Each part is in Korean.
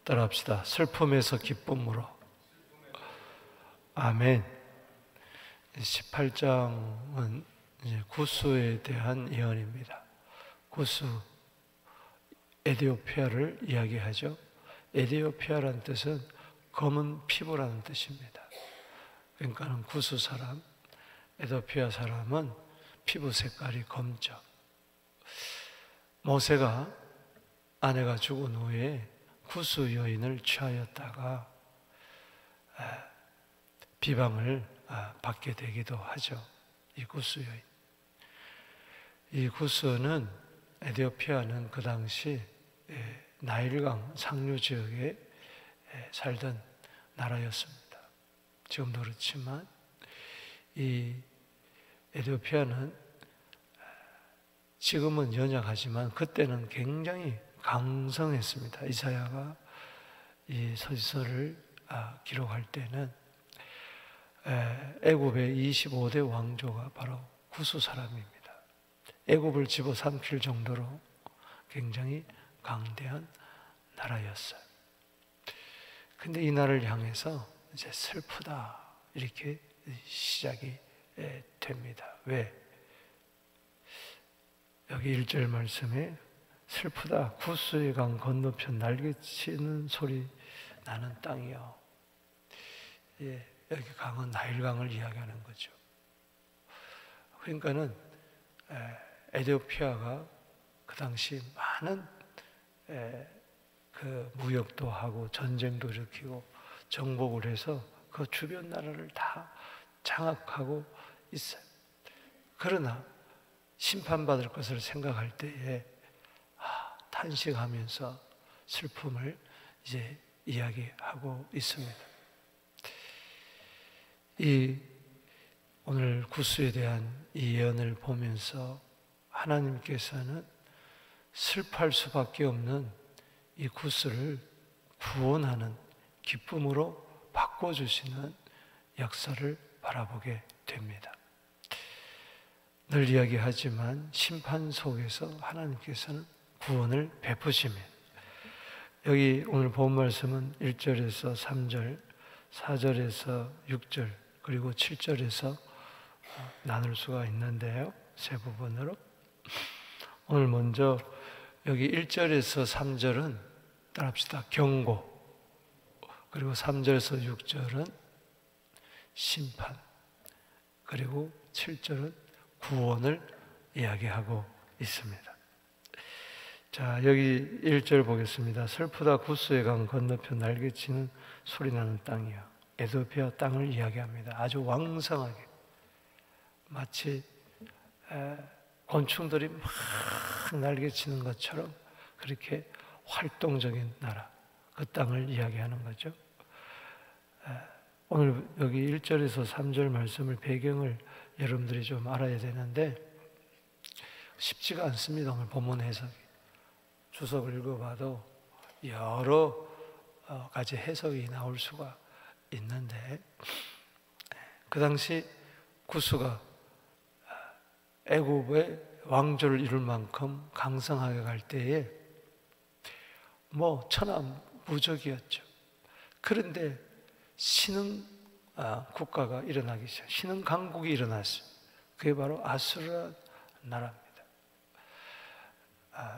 따라합시다. 슬픔에서 기쁨으로. 아멘. 18장은 이제 구스에 대한 예언입니다. 구스, 에디오피아를 이야기하죠. 에디오피아라는 뜻은 검은 피부라는 뜻입니다. 그러니까는 구스 사람, 에디오피아 사람은 피부 색깔이 검죠. 모세가 아내가 죽은 후에 구스 여인을 취하였다가 비방을 받게 되기도 하죠. 이 구스 여인. 이 구스는, 에디오피아는 그 당시 나일강 상류 지역에 살던 나라였습니다. 지금도 그렇지만 이 에디오피아는 지금은 연약하지만 그때는 굉장히 강성했습니다. 이사야가 이 서지서를 기록할 때는 애굽의 25대 왕조가 바로 구스 사람입니다. 애굽을 집어삼킬 정도로 굉장히 강대한 나라였어요. 근데 이 나라를 향해서 이제 슬프다 이렇게 시작이 됩니다. 왜? 여기 1절 말씀에 슬프다 구스의 강 건너편 날개치는 소리 나는 땅이요. 여기 강은 나일강을 이야기하는 거죠. 그러니까는 에디오피아가 그 당시 많은 그 무역도 하고 전쟁도 일으키고 정복을 해서 그 주변 나라를 다 장악하고 있어요. 그러나 심판받을 것을 생각할 때에 탄식하면서 슬픔을 이제 이야기하고 있습니다. 오늘 구스에 대한 이 예언을 보면서 하나님께서는 슬퍼할 수밖에 없는 이 구스를 구원하는 기쁨으로 바꿔주시는 역사를 바라보게 됩니다. 늘 이야기하지만 심판 속에서 하나님께서는 구원을 베푸십니다. 여기 오늘 본 말씀은 1절에서 3절, 4절에서 6절, 그리고 7절에서 나눌 수가 있는데요. 세 부분으로. 오늘 먼저 여기 1절에서 3절은 따라합시다. 경고. 그리고 3절에서 6절은 심판. 그리고 7절은 구원을 이야기하고 있습니다. 자, 여기 1절 보겠습니다. 슬프다 구스의 강 건너편 날개치는 소리 나는 땅이야. 에디오피아 땅을 이야기합니다. 아주 왕성하게 마치 곤충들이 막 날개치는 것처럼 그렇게 활동적인 나라, 그 땅을 이야기하는 거죠. 오늘 여기 1절에서 3절 말씀을 배경을 여러분들이 좀 알아야 되는데 쉽지가 않습니다. 오늘 본문 해석이. 주석을 읽어봐도 여러 가지 해석이 나올 수가 있는데 그 당시 구스가 애굽의 왕조를 이룰 만큼 강성하게 갈 때에 천하무적이었죠. 그런데 신흥 국가가 일어나기 시작, 신흥 강국이 일어났어요. 그게 바로 아수르라는 나라입니다.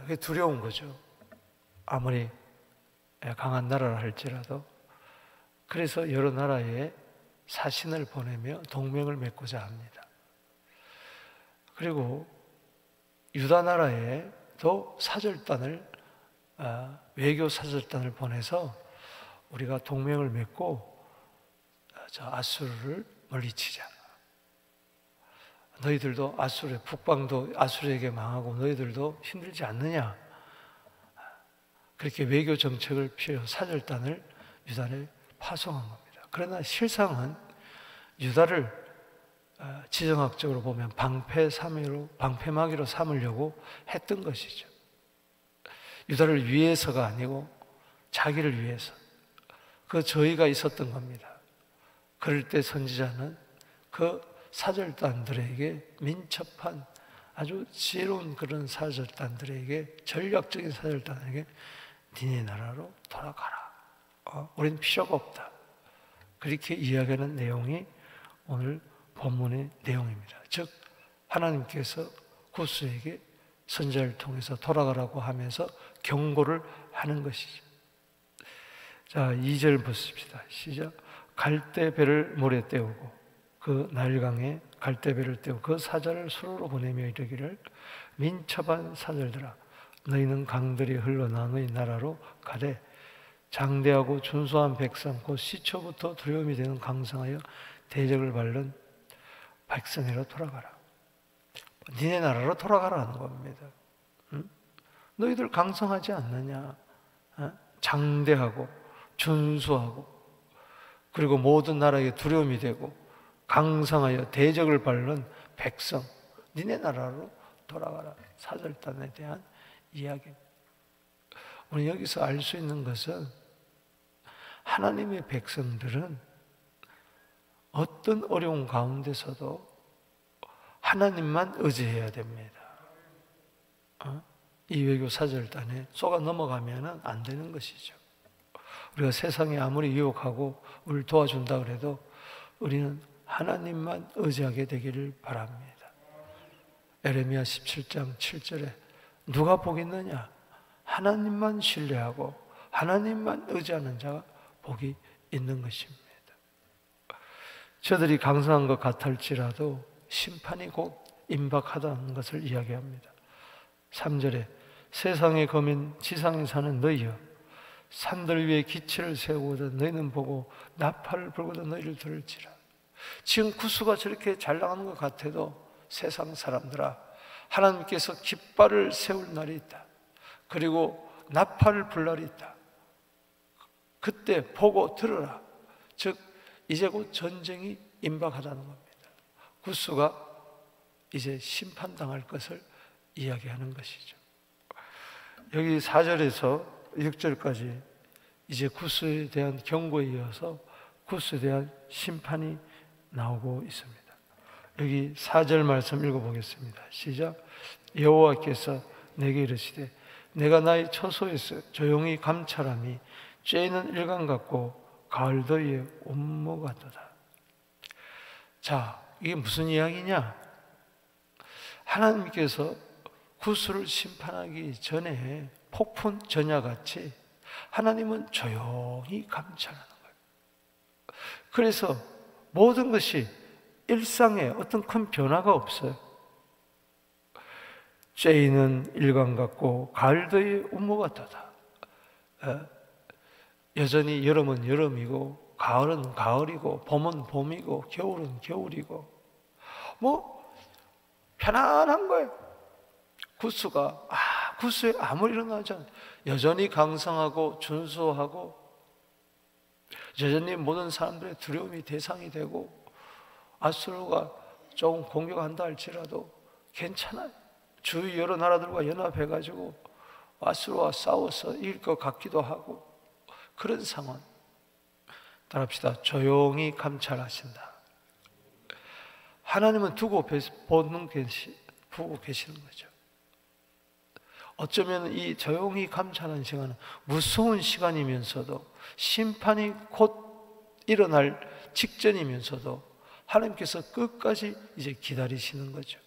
그게 두려운 거죠. 아무리 강한 나라라 할지라도. 그래서 여러 나라에 사신을 보내며 동맹을 맺고자 합니다. 그리고 유다 나라에도 외교 사절단을 보내서 우리가 동맹을 맺고 저 아수르를 물리치자. 너희들도 북방도 아수르에게 망하고 너희들도 힘들지 않느냐. 그렇게 외교 정책을 필요 사절단을 유다에 파송한 겁니다. 그러나 실상은 유다를 지정학적으로 보면 방패막이로 삼으려고 했던 것이죠. 유다를 위해서가 아니고 자기를 위해서. 그 저희가 있었던 겁니다. 그럴 때 선지자는 그 사절단들에게 민첩한 아주 지혜로운 그런 사절단들에게 전략적인 사절단에게 니네 나라로 돌아가라. 우리는 필요가 없다. 그렇게 이야기하는 내용이 오늘 본문의 내용입니다. 즉 하나님께서 구스에게 선지자를 통해서 돌아가라고 하면서 경고를 하는 것이죠. 자, 2절 보십시다. 시작. 갈대배를 물에 떼우고 그 나일강에 갈대배를 떼우고 그 사자를 수로로 보내며 이르기를 민첩한 사절들아 너희는 강들이 흘러나 너희 나라로 가되 장대하고 준수한 백성 곧 시초부터 두려움이 되는 강성하여 대적을 밟는 백성이라 돌아가라. 니네 나라로 돌아가라는 겁니다. 응? 너희들 강성하지 않느냐? 장대하고 준수하고 그리고 모든 나라에 두려움이 되고 강성하여 대적을 밟는 백성, 니네 나라로 돌아가라. 사절단에 대한 이야기입니다. 오늘 여기서 알 수 있는 것은 하나님의 백성들은 어떤 어려운 가운데서도 하나님만 의지해야 됩니다. 이 외교 사절단에 속아 넘어가면 안 되는 것이죠. 우리가 세상에 아무리 유혹하고 우리를 도와준다 그래도 우리는 하나님만 의지하게 되기를 바랍니다. 에레미야 17장 7절에 누가 복이 있느냐? 하나님만 신뢰하고 하나님만 의지하는 자가 복이 있는 것입니다. 저들이 강성한 것 같을지라도 심판이 곧 임박하다는 것을 이야기합니다. 3절에 세상의 거민 지상에 사는 너희여 산들 위에 기치를 세우거든 너희는 보고 나팔을 불거든 너희를 들을지라. 지금 구스가 저렇게 잘 나가는 것 같아도 세상 사람들아 하나님께서 깃발을 세울 날이 있다. 그리고 나팔을 불 날이 있다. 그때 보고 들으라. 즉 이제 곧 전쟁이 임박하다는 겁니다. 구스가 이제 심판당할 것을 이야기하는 것이죠. 여기 4절에서 6절까지 이제 구스에 대한 경고에 이어서 구스에 대한 심판이 나오고 있습니다. 여기 4절 말씀 읽어보겠습니다. 시작. 여호와께서 내게 이르시되 내가 나의 처소에서 조용히 감찰함이 쬐는 일광 같고 가을 더위에 온무 같도다. 자, 이게 무슨 이야기냐? 하나님께서 구스를 심판하기 전에 폭풍 전야같이 하나님은 조용히 감찰하는 거예요. 그래서 모든 것이 일상에 어떤 큰 변화가 없어요. 쬐이는 일광 같고 가을 더위에 온무 같도다. 여전히 여름은 여름이고 가을은 가을이고 봄은 봄이고 겨울은 겨울이고 뭐 편안한 거예요. 구스에 아무 일어나지 않아요. 여전히 강성하고 준수하고 여전히 모든 사람들의 두려움이 대상이 되고 아수르가 조금 공격한다 할지라도 괜찮아요. 주위 여러 나라들과 연합해가지고 아수르와 싸워서 이길 것 같기도 하고 그런 상황. 따라합시다. 조용히 감찰하신다. 하나님은 두고 계시는 거죠. 어쩌면 이 조용히 감찰하는 시간은 무서운 시간이면서도 심판이 곧 일어날 직전이면서도 하나님께서 끝까지 이제 기다리시는 거죠.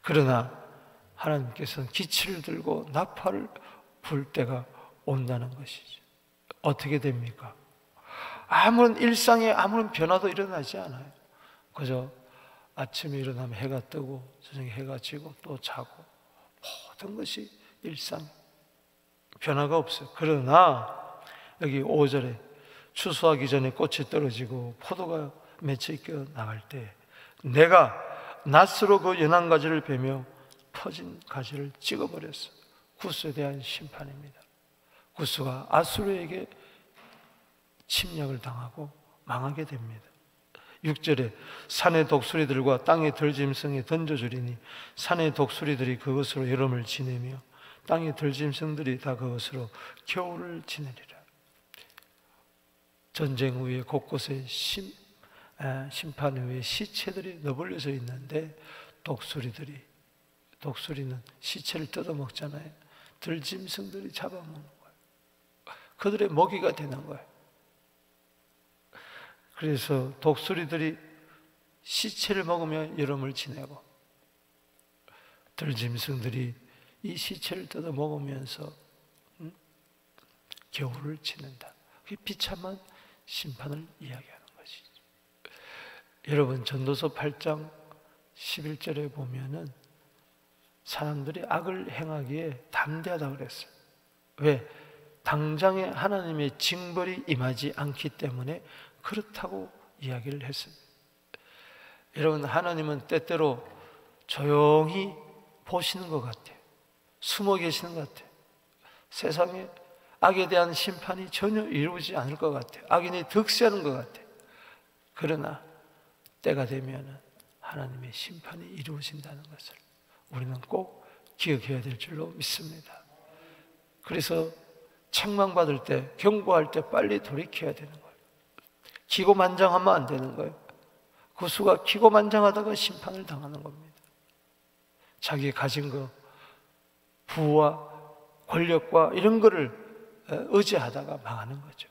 그러나 하나님께서는 기치를 들고 나팔을 불 때가 온다는 것이죠. 어떻게 됩니까? 아무런 일상에 아무런 변화도 일어나지 않아요. 그저 아침에 일어나면 해가 뜨고 저녁에 해가 지고 또 자고 모든 것이 일상 변화가 없어요. 그러나 여기 5절에 추수하기 전에 꽃이 떨어지고 포도가 맺혀 있겨 나갈 때 내가 낫으로 그 연한 가지를 베며 퍼진 가지를 찍어버렸어. 구스에 대한 심판입니다. 구스가 아수르에게 침략을 당하고 망하게 됩니다. 6절에 산의 독수리들과 땅의 들짐승에 던져주리니 산의 독수리들이 그것으로 여름을 지내며 땅의 들짐승들이 다 그것으로 겨울을 지내리라. 전쟁 후에 곳곳에 심판 후에 시체들이 너불려져 있는데 독수리는 시체를 뜯어먹잖아요. 들짐승들이 잡아먹는 거예요. 그들의 먹이가 되는 거예요. 그래서 독수리들이 시체를 먹으며 여름을 지내고 들짐승들이 이 시체를 뜯어 먹으면서 겨울을 지낸다. 그게 비참한 심판을 이야기하는 것이죠. 여러분, 전도서 8장 11절에 보면은 사람들이 악을 행하기에 담대하다고 그랬어요. 왜? 당장에 하나님의 징벌이 임하지 않기 때문에 그렇다고 이야기를 했습니다. 여러분, 하나님은 때때로 조용히 보시는 것 같아요. 숨어 계시는 것 같아요. 세상에 악에 대한 심판이 전혀 이루어지지 않을 것 같아요. 악인이 득세하는 것 같아요. 그러나 때가 되면 하나님의 심판이 이루어진다는 것을 우리는 꼭 기억해야 될 줄로 믿습니다. 그래서 책망받을 때, 경고할 때 빨리 돌이켜야 되는 거예요. 기고만장하면 안 되는 거예요. 그 수가 기고만장하다가 심판을 당하는 겁니다. 자기 가진 거, 부와 권력과 이런 거를 의지하다가 망하는 거죠.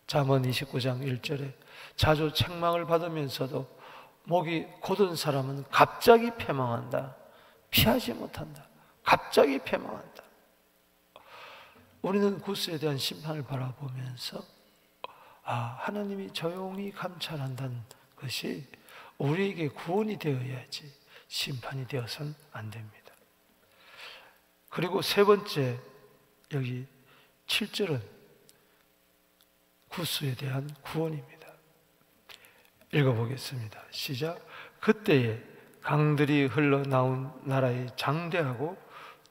잠언 29장 1절에 자주 책망을 받으면서도 목이 곧은 사람은 갑자기 패망한다. 피하지 못한다. 갑자기 패망한다. 우리는 구스에 대한 심판을 바라보면서 하나님이 조용히 감찰한다는 것이 우리에게 구원이 되어야지 심판이 되어서는 안 됩니다. 그리고 세 번째, 여기 7절은 구스에 대한 구원입니다. 읽어보겠습니다. 시작. 그때에 강들이 흘러나온 나라의 장대하고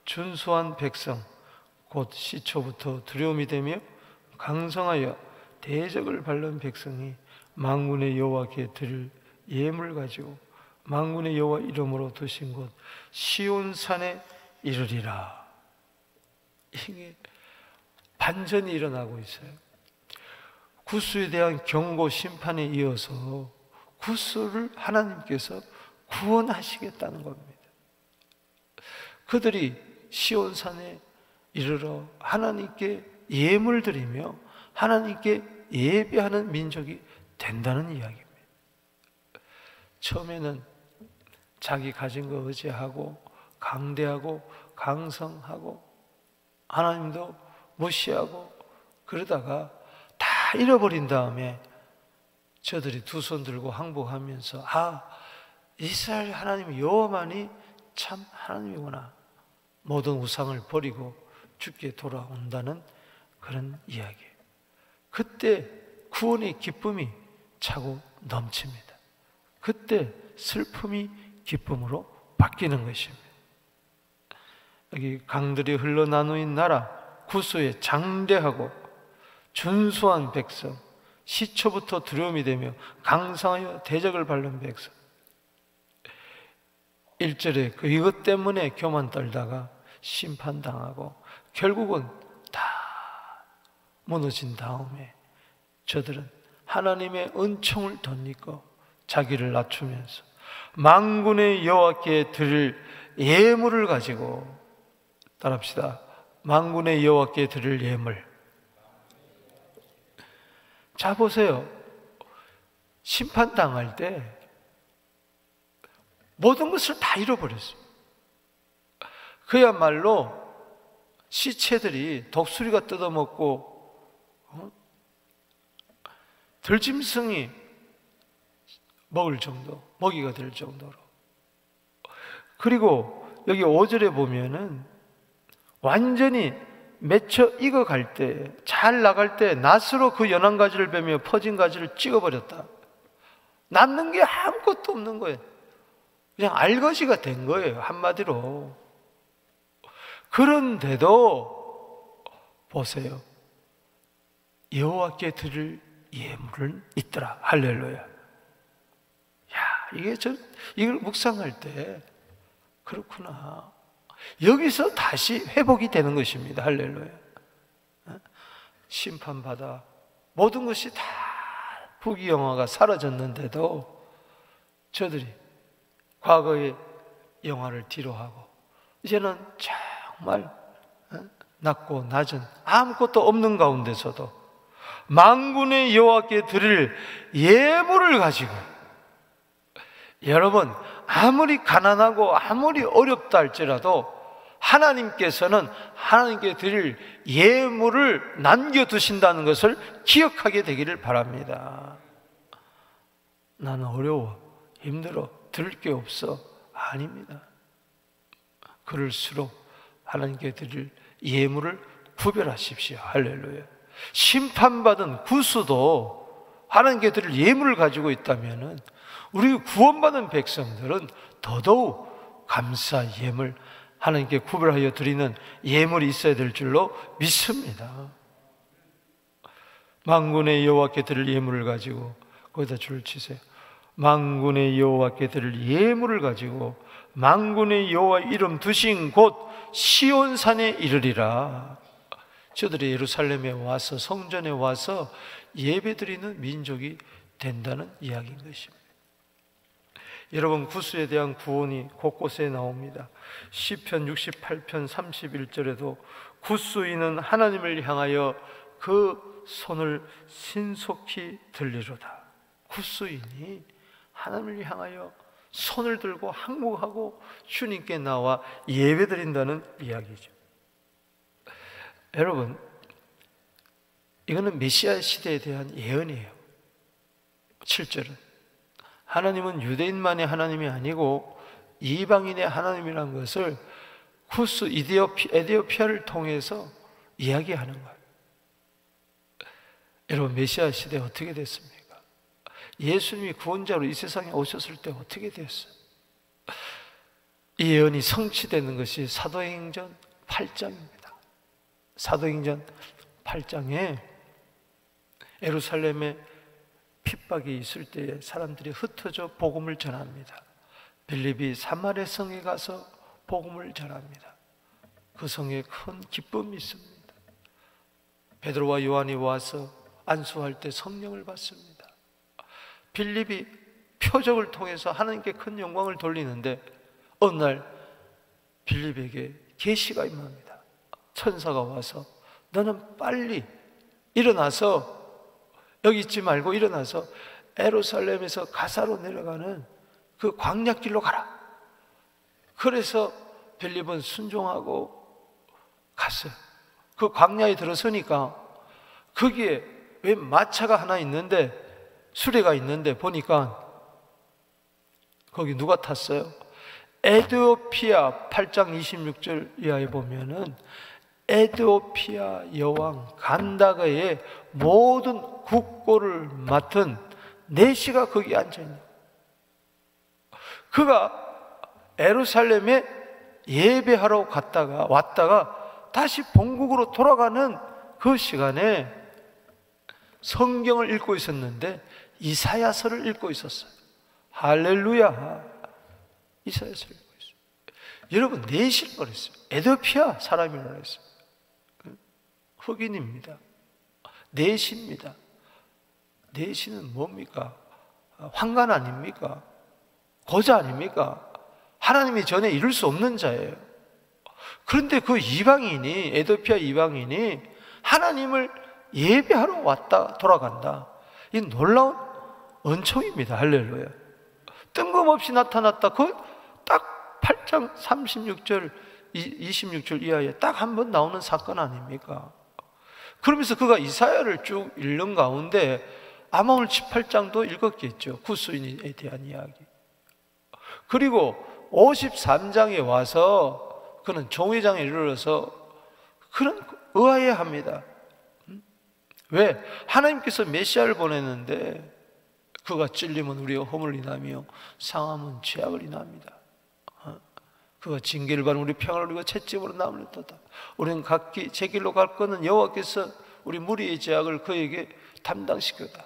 준수한 백성 곧 시초부터 두려움이 되며 강성하여 대적을 밟는 백성이 만군의 여호와께 드릴 예물 가지고 만군의 여호와 이름으로 두신 곳 시온산에 이르리라. 이게 반전이 일어나고 있어요. 구스에 대한 경고 심판에 이어서 구스를 하나님께서 구원하시겠다는 겁니다. 그들이 시온산에 이르러 하나님께 예물 드리며 하나님께 예배하는 민족이 된다는 이야기입니다. 처음에는 자기 가진 거 의지하고 강대하고 강성하고 하나님도 무시하고 그러다가 다 잃어버린 다음에 저들이 두 손 들고 항복하면서 이스라엘 하나님 여호와만이 참 하나님이구나. 모든 우상을 버리고 주께 돌아온다는 그런 이야기예요. 그때 구원의 기쁨이 차고 넘칩니다. 그때 슬픔이 기쁨으로 바뀌는 것입니다. 여기 강들이 흘러나누인 나라 구스의 장대하고 준수한 백성 시초부터 두려움이 되며 강성하여 대적을 밟는 백성 1절에 이것 때문에 교만 떨다가 심판당하고 결국은 다 무너진 다음에 저들은 하나님의 은총을 덧입고 자기를 낮추면서 만군의 여호와께 드릴 예물을 가지고 따라합시다. 만군의 여호와께 드릴 예물. 자 보세요. 심판당할 때 모든 것을 다 잃어버렸어요. 그야말로 시체들이 독수리가 뜯어먹고 들짐승이 먹을 정도, 먹이가 될 정도로. 그리고 여기 5절에 보면은 완전히 맺혀 익어갈 때, 잘 나갈 때 낫으로 그 연한 가지를 베며 퍼진 가지를 찍어버렸다. 남는 게 아무것도 없는 거예요. 그냥 알거지가 된 거예요, 한마디로. 그런데도 보세요. 여호와께 드릴 예물은 있더라. 할렐루야. 이걸 묵상할 때 그렇구나. 여기서 다시 회복이 되는 것입니다. 할렐루야. 심판받아 모든 것이 다 부귀영화가 사라졌는데도 저들이 과거의 영화를 뒤로하고 이제는 정말 낮고 낮은 아무것도 없는 가운데서도 만군의 여호와께 드릴 예물을 가지고, 여러분 아무리 가난하고 아무리 어렵다 할지라도 하나님께서는 하나님께 드릴 예물을 남겨두신다는 것을 기억하게 되기를 바랍니다. 나는 어려워, 힘들어, 드릴 게 없어. 아닙니다. 그럴수록 하나님께 드릴 예물을 구별하십시오. 할렐루야. 심판받은 구수도 하나님께 드릴 예물을 가지고 있다면 우리 구원받은 백성들은 더더욱 감사 예물, 하나님께 구별하여 드리는 예물이 있어야 될 줄로 믿습니다. 만군의 여호와께 드릴 예물을 가지고, 거기다 줄을 치세요. 만군의 여호와께 드릴 예물을 가지고 만군의 여호와 이름 두신 곳 시온산에 이르리라. 저들이 예루살렘에 와서, 성전에 와서 예배드리는 민족이 된다는 이야기인 것입니다. 여러분, 구수에 대한 구원이 곳곳에 나옵니다. 시편 68편 31절에도 구수인은 하나님을 향하여 그 손을 신속히 들리로다. 구수인이 하나님을 향하여 손을 들고 항복하고 주님께 나와 예배드린다는 이야기죠. 여러분, 이거는 메시아 시대에 대한 예언이에요. 7절은 하나님은 유대인만의 하나님이 아니고 이방인의 하나님이라는 것을 쿠스 에디오피아를 통해서 이야기하는 거예요. 여러분, 메시아 시대 어떻게 됐습니까? 예수님이 구원자로 이 세상에 오셨을 때 어떻게 됐어요? 이 예언이 성취되는 것이 사도행전 8장입니다. 사도행전 8장에 예루살렘에 핍박이 있을 때에 사람들이 흩어져 복음을 전합니다. 빌립이 사마리아 성에 가서 복음을 전합니다. 그 성에 큰 기쁨이 있습니다. 베드로와 요한이 와서 안수할 때 성령을 받습니다. 빌립이 표적을 통해서 하나님께 큰 영광을 돌리는데 어느 날 빌립에게 계시가 임합니다. 천사가 와서 너는 빨리 일어나서, 여기 있지 말고 일어나서 예루살렘에서 가사로 내려가는 그 광야길로 가라. 그래서 빌립은 순종하고 갔어요. 그 광야에 들어서니까 거기에 왜 마차가 하나 있는데, 수레가 있는데 보니까 거기 누가 탔어요? 에디오피아 8장 26절 이하에 보면은 에디오피아 여왕 간다그의 모든 국고를 맡은 내시가 거기 앉아있는, 그가 예루살렘에 예배하러 왔다가 다시 본국으로 돌아가는 그 시간에 성경을 읽고 있었는데 이사야서를 읽고 있었어요. 할렐루야. 이사야서를 읽고 있어요. 여러분, 내시를 그랬어요. 에디오피아 사람이라고 했어요. 흑인입니다. 내시입니다. 내시는 뭡니까? 환관 아닙니까? 거자 아닙니까? 하나님이 전에 이룰 수 없는 자예요. 그런데 그 이방인이, 에디오피아 이방인이 하나님을 예배하러 왔다 돌아간다. 이 놀라운 은총입니다. 할렐루야. 뜬금없이 나타났다. 그 딱 8장 36절 26절 이하에 딱 한 번 나오는 사건 아닙니까? 그러면서 그가 이사야를 쭉 읽는 가운데 아마 오늘 18장도 읽었겠죠. 구수인에 대한 이야기. 그리고 53장에 와서 그는 종회장에 이르러서 그는 의아해합니다. 왜? 하나님께서 메시아를 보냈는데 그가 찔림은 우리가 허물을 인하며 상함은 죄악을 인합니다. 그가 징계를 받으면 우리 평안을 누리고 채찍으로 남을 떠다. 우리는 각기 제 길로 갈 거는 여호와께서 우리 무리의 죄악을 그에게 담당시켜다.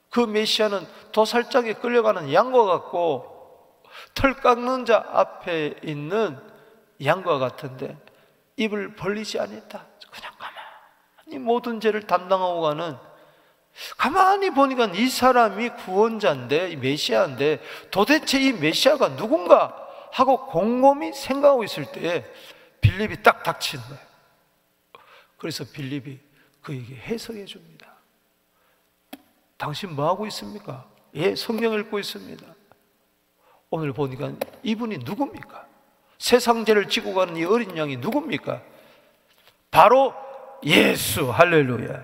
그 메시아는 도살장에 끌려가는 양과 같고 털 깎는 자 앞에 있는 양과 같은데 입을 벌리지 않았다. 그냥 가만히 모든 죄를 담당하고 가는, 가만히 보니까 이 사람이 구원자인데, 이 메시아인데 도대체 이 메시아가 누군가 하고 곰곰이 생각하고 있을 때에 빌립이 딱 닥치는 거예요. 그래서 빌립이 그에게 해석해 줍니다. 당신 뭐하고 있습니까? 예, 성경 읽고 있습니다. 오늘 보니까 이분이 누굽니까? 세상 죄를 지고 가는 이 어린 양이 누굽니까? 바로 예수. 할렐루야.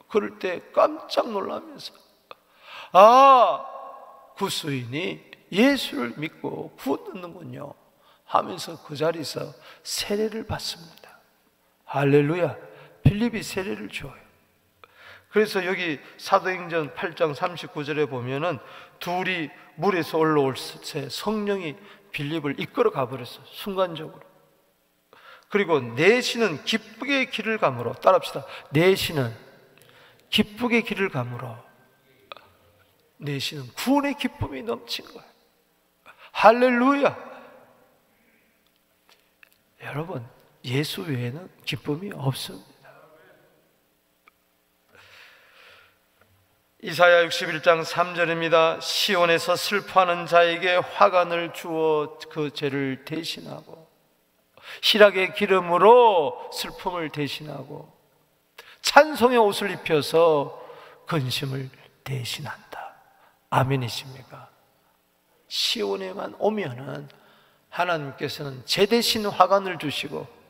그럴 때 깜짝 놀라면서 구수인이 예수를 믿고 구원 얻는군요 하면서 그 자리에서 세례를 받습니다. 할렐루야. 빌립이 세례를 줘요. 그래서 여기 사도행전 8장 39절에 보면은 둘이 물에서 올라올 때 성령이 빌립을 이끌어 가버렸어요. 순간적으로. 그리고 내시는 기쁘게 길을 가므로, 따라합시다. 내시는 기쁘게 길을 가므로, 내시는 구원의 기쁨이 넘친 거예요. 할렐루야. 여러분, 예수 외에는 기쁨이 없습니다. 이사야 61장 3절입니다. 시온에서 슬퍼하는 자에게 화관을 주어 그 죄를 대신하고, 희락의 기름으로 슬픔을 대신하고, 찬송의 옷을 입혀서 근심을 대신한다. 아멘이십니까? 시온에만 오면은 하나님께서는 죄 대신 화관을 주시고,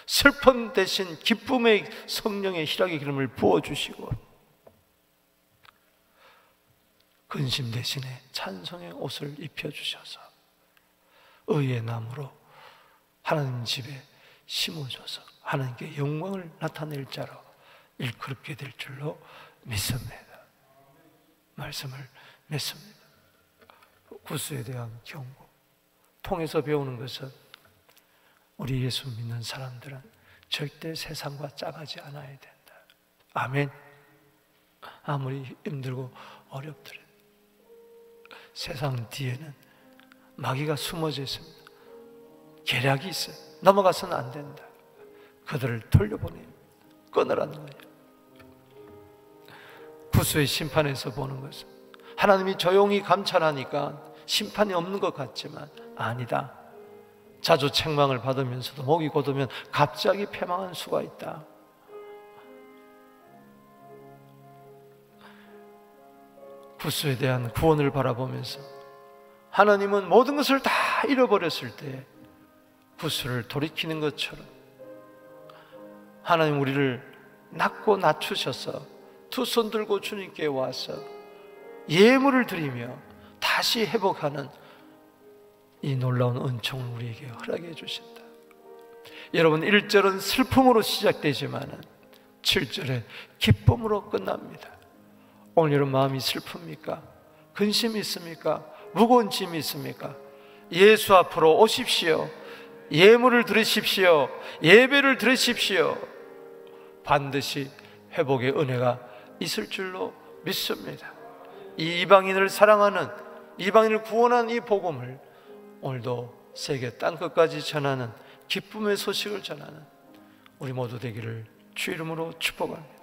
슬픔 대신 기쁨의 성령의 희락의 기름을 부어주시고, 근심 대신에 찬송의 옷을 입혀주셔서 의의 나무로 하나님 집에 심어줘서 하나님께 영광을 나타낼 자로 일컬게 될 줄로 믿습니다. 말씀을 믿습니다. 구수에 대한 경고 통해서 배우는 것은 우리 예수 믿는 사람들은 절대 세상과 짝하지 않아야 된다. 아멘. 아무리 힘들고 어렵더라도 세상 뒤에는 마귀가 숨어져 있습니다. 계략이 있어요. 넘어가서는 안 된다. 그들을 돌려보내요. 끊으라는 거예요. 구수의 심판에서 보는 것은 하나님이 조용히 감찰하니까 심판이 없는 것 같지만 아니다. 자주 책망을 받으면서도 목이 곧으면 갑자기 패망한 수가 있다. 구수에 대한 구원을 바라보면서 하나님은 모든 것을 다 잃어버렸을 때 구수를 돌이키는 것처럼 하나님 우리를 낮고 낮추셔서 두 손 들고 주님께 와서 예물을 드리며 다시 회복하는 이 놀라운 은총을 우리에게 허락해 주신다. 여러분, 1절은 슬픔으로 시작되지만 7절에 기쁨으로 끝납니다. 오늘 여러분 마음이 슬픕니까? 근심이 있습니까? 무거운 짐이 있습니까? 예수 앞으로 오십시오. 예물을 드리십시오. 예배를 드리십시오. 반드시 회복의 은혜가 있을 줄로 믿습니다. 이 이방인을 사랑하는, 이방인을 구원한 이 복음을 오늘도 세계 땅끝까지 전하는 기쁨의 소식을 전하는 우리 모두 되기를 주 이름으로 축복합니다.